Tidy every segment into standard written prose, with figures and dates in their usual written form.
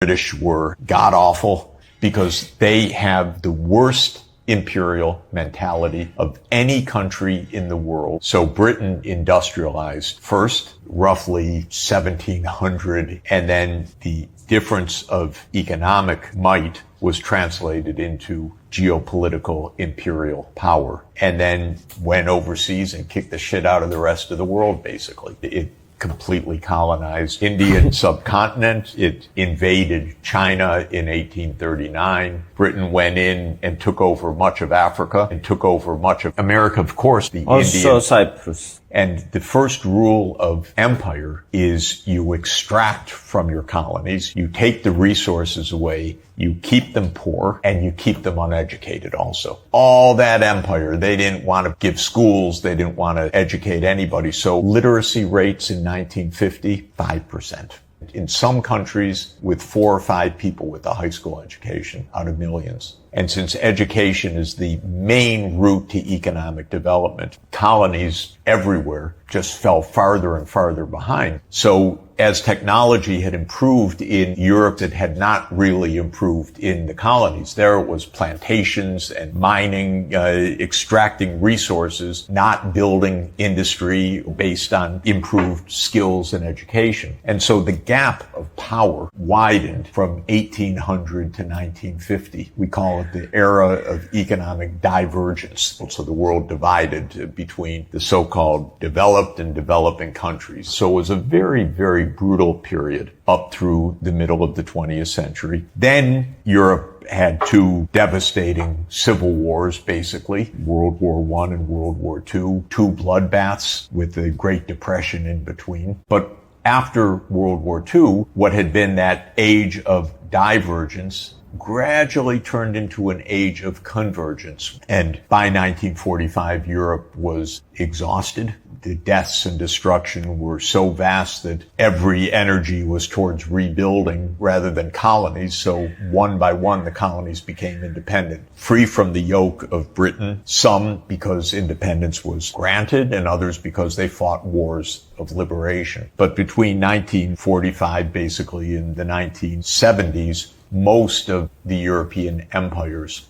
British were god-awful because they have the worst imperial mentality of any country in the world. So Britain industrialized first, roughly 1700, and then the difference of economic might was translated into geopolitical imperial power, and then went overseas and kicked the shit out of the rest of the world, basically. It completely colonized Indian subcontinent. It invaded China in 1839. Britain went in and took over much of Africa and took over much of America, of course, the Also Cyprus. And the first rule of empire is you extract from your colonies, you take the resources away, you keep them poor, and you keep them uneducated also. All that empire, they didn't want to give schools, they didn't want to educate anybody. So literacy rates in 1950, 5%. In some countries, with 4 or 5 people with a high school education out of millions. And since education is the main route to economic development, colonies everywhere just fell farther and farther behind. So as technology had improved in Europe, it had not really improved in the colonies. There it was plantations and mining, extracting resources, not building industry based on improved skills and education. And so the gap of power widened from 1800 to 1950. We call it the era of economic divergence. So the world divided between the so-called developed and developing countries. So it was a very, very brutal period up through the middle of the 20th century. Then Europe had 2 devastating civil wars, basically, World War I and World War II, 2 bloodbaths with the Great Depression in between. But after World War II, what had been that age of divergence gradually turned into an age of convergence. And by 1945, Europe was exhausted. The deaths and destruction were so vast that every energy was towards rebuilding rather than colonies. So one by one, the colonies became independent, free from the yoke of Britain, some because independence was granted and others because they fought wars of liberation. But between 1945, basically, and the 1970s, most of the European empires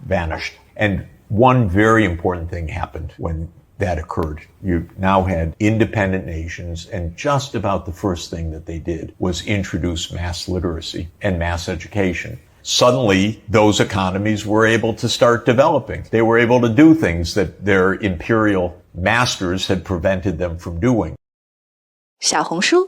vanished. And one very important thing happened when that occurred. You now had independent nations, and just about the first thing that they did was introduce mass literacy and mass education. Suddenly, those economies were able to start developing. They were able to do things that their imperial masters had prevented them from doing. 小红书